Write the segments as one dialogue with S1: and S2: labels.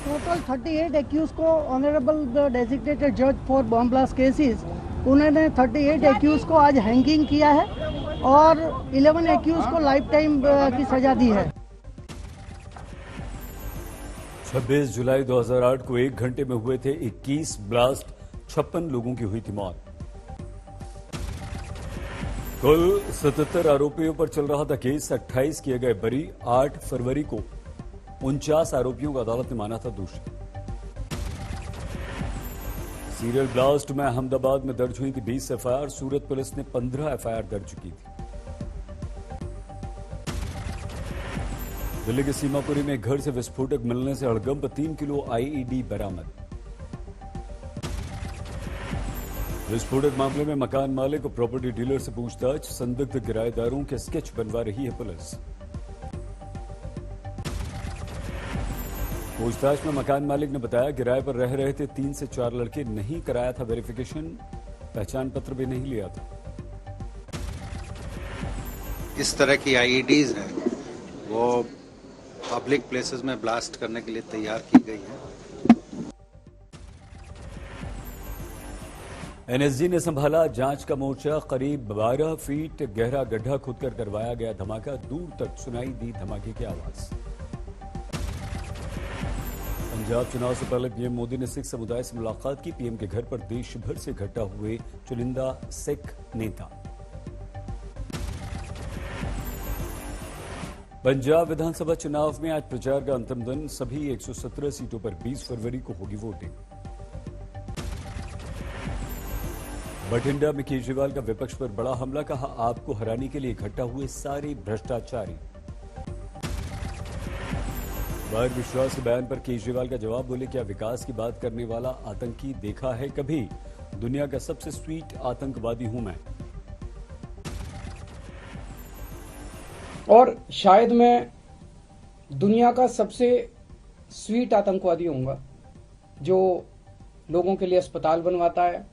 S1: Total 38 accused को honourable designated जज for bomb blast cases, उन्होंने 38 एक्यूज को आज हैंगिंग किया है और 11 एक्यूज को लाइफ टाइम की सजा दी है।
S2: 26 जुलाई 2008 को 1 घंटे में हुए थे 21 ब्लास्ट, 56 लोगों की हुई थी मौत। कुल 77 आरोपियों पर चल रहा था केस, 28 किए गए बरी। 8 फरवरी को 49 आरोपियों को अदालत ने माना था दोषी। सीरियल ब्लास्ट में अहमदाबाद में दर्ज हुई थी 20 एफआईआर, सूरत पुलिस ने 15 एफआईआर दर्ज की थी। दिल्ली के सीमापुरी में घर से विस्फोटक मिलने से हड़कंप, 3 किलो आईईडी बरामद। विस्फोटक मामले में मकान मालिक और प्रॉपर्टी डीलर से पूछताछ, संदिग्ध किराएदारों के स्केच बनवा रही है पुलिस। पूछताछ में मकान मालिक ने बताया किराए पर रह रहे थे 3 से 4 लड़के, नहीं कराया था वेरिफिकेशन, पहचान पत्र भी नहीं लिया था।
S3: इस तरह की आईईडीज हैं वो पब्लिक प्लेसेस में ब्लास्ट करने के लिए तैयार की गई है।
S2: एनएसजी ने संभाला जांच का मोर्चा, करीब 12 फीट गहरा गड्ढा खोदकर करवाया गया धमाका, दूर तक सुनाई दी धमाके की आवाज। पंजाब चुनाव से पहले पीएम मोदी ने सिख समुदाय से मुलाकात की, पीएम के घर पर देश भर से इकट्ठा हुए चुनिंदा सिख नेता। पंजाब विधानसभा चुनाव में आज प्रचार का अंतिम दिन, सभी 117 सीटों पर 20 फरवरी को होगी वोटिंग। बठिंडा में केजरीवाल का विपक्ष पर बड़ा हमला, कहा आपको हराने के लिए इकट्ठा हुए सारे भ्रष्टाचारी। बार विश्वास के बयान पर केजरीवाल का जवाब, बोले क्या विकास की बात करने वाला आतंकी देखा है कभी? दुनिया का सबसे स्वीट आतंकवादी हूं मैं।
S4: और शायद मैं दुनिया का सबसे स्वीट आतंकवादी होऊंगा जो लोगों के लिए अस्पताल बनवाता है,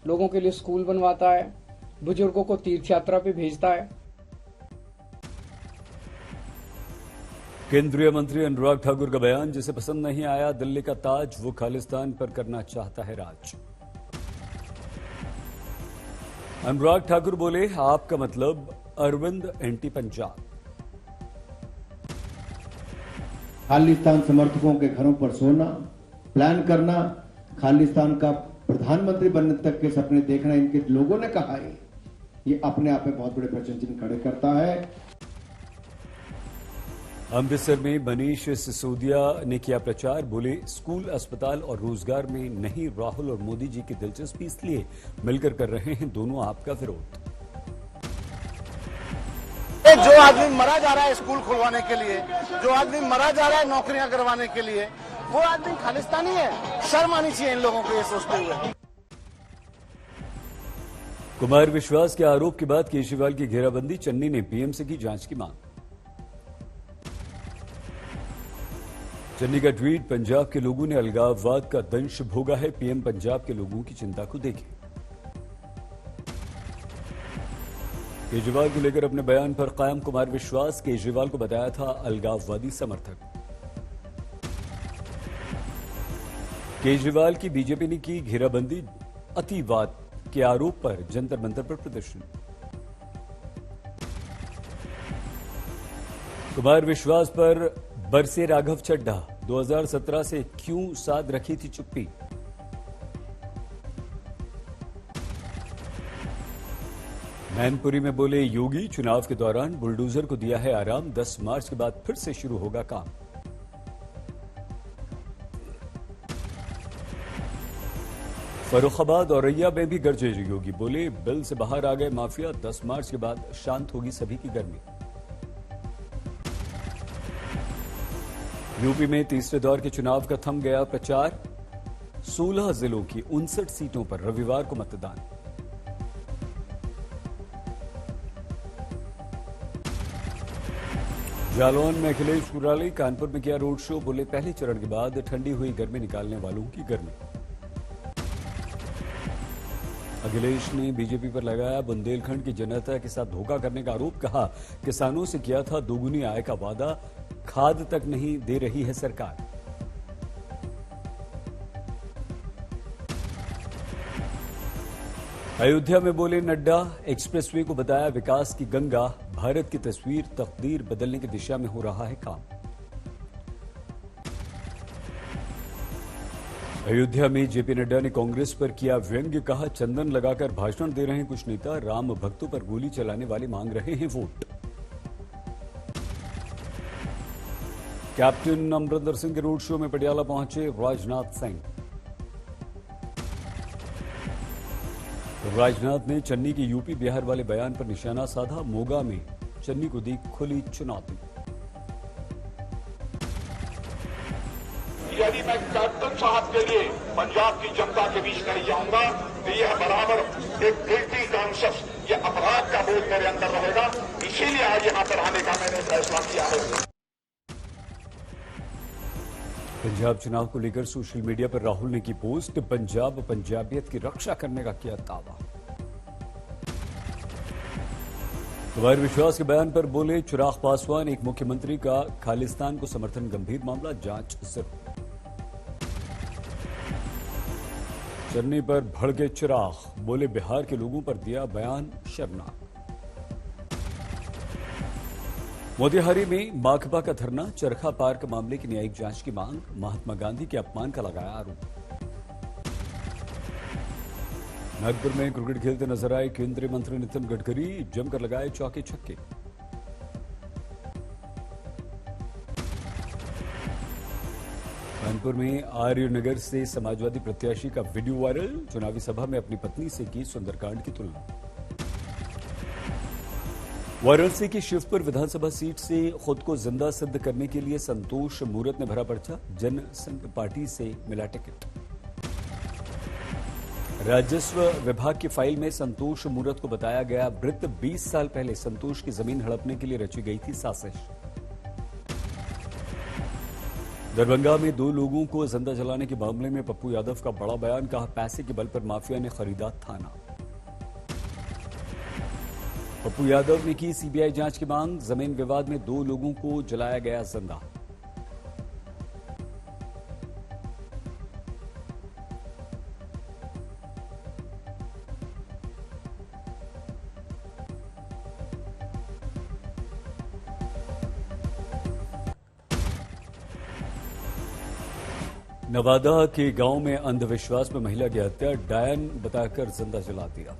S4: लोगों के लिए स्कूल बनवाता है, बुजुर्गों को तीर्थ यात्रा पे भेजता है।
S2: केंद्रीय मंत्री अनुराग ठाकुर का बयान, जिसे पसंद नहीं आया दिल्ली का ताज, वो खालिस्तान पर करना चाहता है राज। अनुराग ठाकुर बोले आपका मतलब अरविंद एंटी पंजाब।
S5: खालिस्तान समर्थकों के घरों पर सोना, प्लान करना, खालिस्तान का प्रधानमंत्री बनने तक के सपने देखना इनके लोगों ने कहा है, ये अपने आप में बहुत बड़े प्रश्न चिन्ह खड़े करता है।
S2: अमृतसर में मनीष सिसोदिया ने किया प्रचार, बोले स्कूल, अस्पताल और रोजगार में नहीं राहुल और मोदी जी की दिलचस्पी, इसलिए मिलकर कर रहे हैं दोनों आपका विरोध।
S6: जो आदमी मरा जा रहा है स्कूल खुलवाने के लिए, जो आदमी मरा जा रहा है नौकरियां करवाने के लिए, वो आदमी खालिस्तानी है? शर्म आनी चाहिए इन लोगों को ये सोचते हुए।
S2: कुमार विश्वास के आरोप के बाद केजरीवाल की घेराबंदी, चन्नी ने पीएम से की जांच की मांग। चन्नी का ट्वीट, पंजाब के लोगों ने अलगाववाद का दंश भोगा है, पीएम पंजाब के लोगों की चिंता को देखें। केजरीवाल को लेकर अपने बयान पर कायम कुमार विश्वास, केजरीवाल को बताया था अलगाववादी समर्थक। केजरीवाल की बीजेपी ने की घेराबंदी, अतिवाद के आरोप पर जंतर मंतर पर प्रदर्शन। कुमार विश्वास पर बरसे राघव चड्ढा, 2017 से क्यों साध रखी थी चुप्पी। मैनपुरी में बोले योगी, चुनाव के दौरान बुलडोजर को दिया है आराम, 10 मार्च के बाद फिर से शुरू होगा काम। फर्रुखाबाद और औरैया में भी गरजे योगी, बोले बिल से बाहर आ गए माफिया, 10 मार्च के बाद शांत होगी सभी की गर्मी। यूपी में तीसरे दौर के चुनाव का थम गया प्रचार, 16 जिलों की 59 सीटों पर रविवार को मतदान। जालौन में अखिलेश की रैली, कानपुर में किया रोड शो, बोले पहले चरण के बाद ठंडी हुई गर्मी निकालने वालों की गर्मी। अखिलेश ने बीजेपी पर लगाया बुंदेलखंड की जनता के साथ धोखा करने का आरोप, कहा किसानों से किया था दोगुनी आय का वादा, खाद तक नहीं दे रही है सरकार। अयोध्या में बोले नड्डा, एक्सप्रेसवे को बताया विकास की गंगा, भारत की तस्वीर तकदीर बदलने की दिशा में हो रहा है काम। अयोध्या में जेपी नड्डा ने कांग्रेस पर किया व्यंग्य, कहा चंदन लगाकर भाषण दे रहे हैं कुछ नेता, राम भक्तों पर गोली चलाने वाले मांग रहे हैं वोट। कैप्टन अमरिंदर सिंह के रोड शो में पटियाला पहुंचे राजनाथ सिंह। राजनाथ ने चन्नी के यूपी बिहार वाले बयान पर निशाना साधा, मोगा में चन्नी को दी खुली चुनौती।
S7: यदि मैं कैप्टन साहब के लिए पंजाब की जनता के बीच नहीं जाऊंगा तो यह बराबर एक गिल्टी कॉन्शियस, यह अपराध का बोध मेरे अंदर रहेगा। इसीलिए आज यहां पर आने का मैंने फैसला किया है।
S2: पंजाब चुनाव को लेकर सोशल मीडिया पर राहुल ने की पोस्ट, पंजाब पंजाबियत की रक्षा करने का किया दावा। कुमार विश्वास के बयान पर बोले चिराग पासवान, एक मुख्यमंत्री का खालिस्तान को समर्थन गंभीर मामला, जांच जरूर। चन्नी पर भड़के चिराग, बोले बिहार के लोगों पर दिया बयान शर्मनाक। मोतिहारी में माकपा का धरना, चरखा पार्क मामले की न्यायिक जांच की मांग, महात्मा गांधी के अपमान का लगाया आरोप। नागपुर में क्रिकेट खेलते नजर आए केंद्रीय मंत्री नितिन गडकरी, जमकर लगाए चौके छक्के। कानपुर में आर्यनगर से समाजवादी प्रत्याशी का वीडियो वायरल, चुनावी सभा में अपनी पत्नी से की सुंदरकांड की तुलना। वाराणसी की शिवपुर विधानसभा सीट से खुद को जिंदा सिद्ध करने के लिए संतोष मूरत ने भरा पर्चा, जनसंघ पार्टी से मिला टिकट। राजस्व विभाग की फाइल में संतोष मूरत को बताया गया मृत, 20 साल पहले संतोष की जमीन हड़पने के लिए रची गई थी साजिश। दरभंगा में 2 लोगों को जिंदा जलाने के मामले में पप्पू यादव का बड़ा बयान, कहा पैसे के बल पर माफिया ने खरीदा थाना। पप्पू यादव ने की सीबीआई जांच की मांग, जमीन विवाद में 2 लोगों को जलाया गया जिंदा। नवादा के गांव में अंधविश्वास में महिला की हत्या, डायन बताकर जिंदा जला दिया।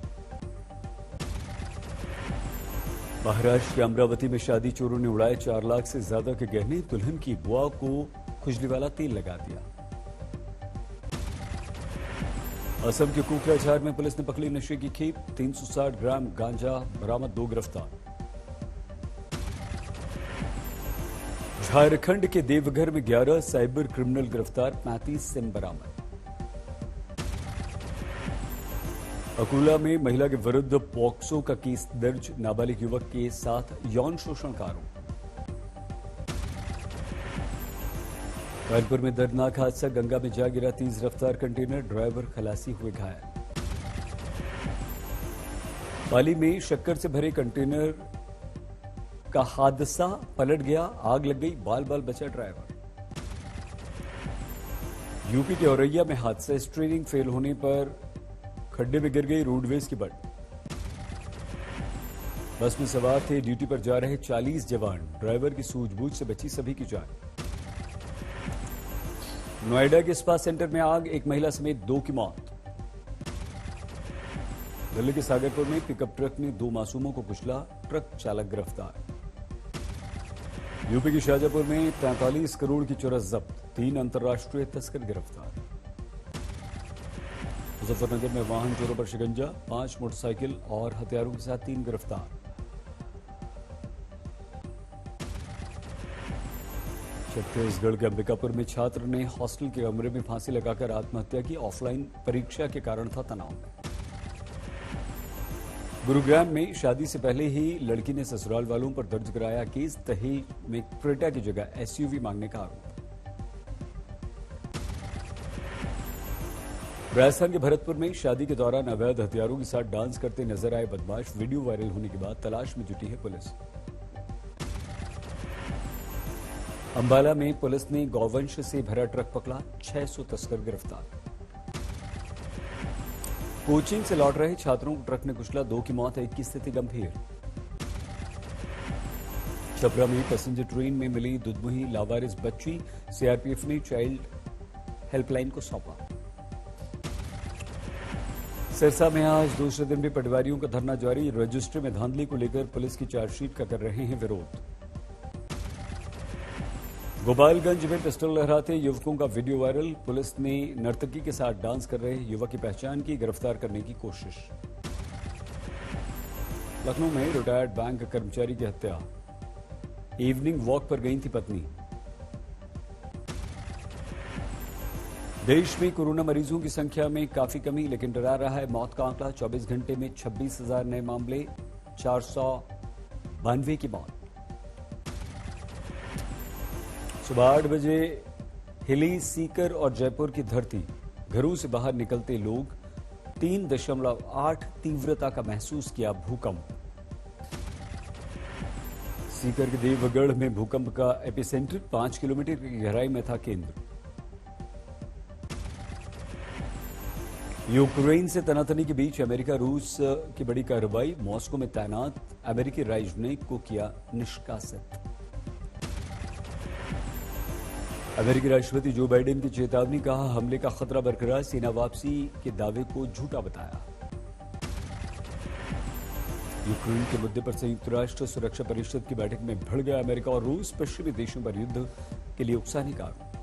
S2: महाराष्ट्र के अमरावती में शादी चोरों ने उड़ाए 4 लाख से ज्यादा के गहने, दुल्हन की बुआ को खुजली वाला तेल लगा दिया। असम के कोकराझार में पुलिस ने पकड़ी नशे की खेप, 360 ग्राम गांजा बरामद, 2 गिरफ्तार। झारखंड के देवघर में 11 साइबर क्रिमिनल गिरफ्तार, 35 सिम बरामद। अकोला में महिला के विरुद्ध पॉक्सो का केस दर्ज, नाबालिग युवक के साथ यौन शोषण का आरोप। कानपुर में दर्दनाक हादसा, गंगा में जा गिरा 30 रफ्तार कंटेनर, ड्राइवर खलासी हुए घायल। पाली में शक्कर से भरे कंटेनर का हादसा, पलट गया, आग लग गई, बाल बाल बचा ड्राइवर। यूपी के औरैया में हादसा, स्टीयरिंग फेल होने पर खड्डे में गिर गई रोडवेज की बट। बस में सवार थे ड्यूटी पर जा रहे 40 जवान, ड्राइवर की सूझबूझ से बची सभी की जान। नोएडा के स्पा सेंटर में आग, एक महिला समेत 2 की मौत। दिल्ली के सागरपुर में पिकअप ट्रक ने 2 मासूमों को कुचला, ट्रक चालक गिरफ्तार। यूपी के शाहजहांपुर में 43 करोड़ की चरस जब्त, 3 अंतर्राष्ट्रीय तस्कर गिरफ्तार। मुजफ्फरनगर में वाहन चोरों पर शिकंजा, 5 मोटरसाइकिल और हथियारों के साथ 3 गिरफ्तार। छत्तीसगढ़ के अंबिकापुर में छात्र ने हॉस्टल के कमरे में फांसी लगाकर आत्महत्या की, ऑफलाइन परीक्षा के कारण था तनाव में। गुरुग्राम में शादी से पहले ही लड़की ने ससुराल वालों पर दर्ज कराया केस, दहेज में क्रेटा की जगह एसयूवी मांगने का आरोप। राजस्थान के भरतपुर में शादी के दौरान अवैध हथियारों के साथ डांस करते नजर आए बदमाश, वीडियो वायरल होने के बाद तलाश में जुटी है पुलिस। अंबाला में पुलिस ने गौवंश से भरा ट्रक पकड़ा, 600 तस्कर गिरफ्तार। कोचिंग से लौट रहे छात्रों को ट्रक ने कुचला, 2 की मौत, 1 की स्थिति गंभीर। छपरा में पैसेंजर ट्रेन में मिली दुधमुही लावारिस बच्ची, सीआरपीएफ ने चाइल्ड हेल्पलाइन को सौंपा। सिरसा में आज दूसरे दिन भी पटवारियों का धरना जारी, रजिस्ट्री में धांधली को लेकर पुलिस की चार्जशीट का कर रहे हैं विरोध। गोपालगंज में पिस्टल लहराते युवकों का वीडियो वायरल, पुलिस ने नर्तकी के साथ डांस कर रहे युवक की पहचान की, गिरफ्तार करने की कोशिश। लखनऊ में रिटायर्ड बैंक कर्मचारी की हत्या, इवनिंग वॉक पर गई थी पत्नी। देश में कोरोना मरीजों की संख्या में काफी कमी, लेकिन डरा रहा है मौत का आंकड़ा। 24 घंटे में 26,000 नए मामले, 492 की मौत। सुबह 8 बजे हिली, सीकर और जयपुर की धरती, घरों से बाहर निकलते लोग 3.8 तीव्रता का महसूस किया भूकंप। सीकर के देवगढ़ में भूकंप का एपिसेंटर 5 किलोमीटर की गहराई में था केंद्र। यूक्रेन से तनातनी के बीच अमेरिका रूस की बड़ी कार्रवाई, मॉस्को में तैनात अमेरिकी राजनयिक को किया निष्कासित। अमेरिकी राष्ट्रपति जो बाइडेन की चेतावनी, कहा हमले का खतरा बरकरार, सेना वापसी के दावे को झूठा बताया। यूक्रेन के मुद्दे पर संयुक्त राष्ट्र सुरक्षा परिषद की बैठक में भिड़ गया अमेरिका और रूस, पश्चिमी देशों पर युद्ध के लिए उकसाने का आरोप।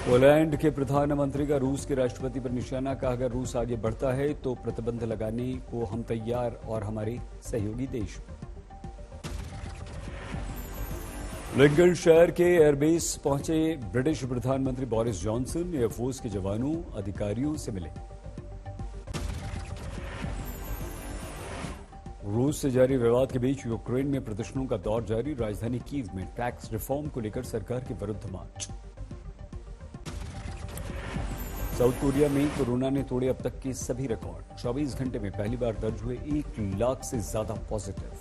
S2: पोलैंड के प्रधानमंत्री का रूस के राष्ट्रपति पर निशाना, कहा अगर रूस आगे बढ़ता है तो प्रतिबंध लगाने को हम तैयार और हमारे सहयोगी देश। लिंकनशायर के एयरबेस पहुंचे ब्रिटिश प्रधानमंत्री बोरिस जॉनसन, एयरफोर्स के जवानों अधिकारियों से मिले। रूस से जारी विवाद के बीच यूक्रेन में प्रदर्शनों का दौर जारी, राजधानी कीव में टैक्स रिफॉर्म को लेकर सरकार के विरुद्ध मार्च। साउथ कोरिया में कोरोना ने तोड़े अब तक के सभी रिकॉर्ड, 24 घंटे में पहली बार दर्ज हुए 1 लाख से ज्यादा पॉजिटिव।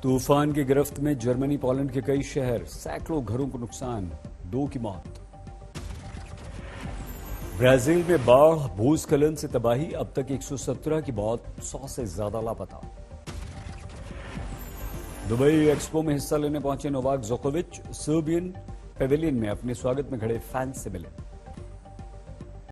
S2: तूफान की गिरफ्त में जर्मनी, पोलैंड के कई शहर, सैकड़ों घरों को नुकसान, 2 की मौत। ब्राजील में बाढ़, भूस्खलन से तबाही, अब तक 117 की मौत, 100 से ज्यादा लापता। दुबई एक्सपो में हिस्सा लेने पहुंचे नोवाक जोकोविच, सर्बियन पेविलियन में अपने स्वागत में खड़े फैंस से मिले।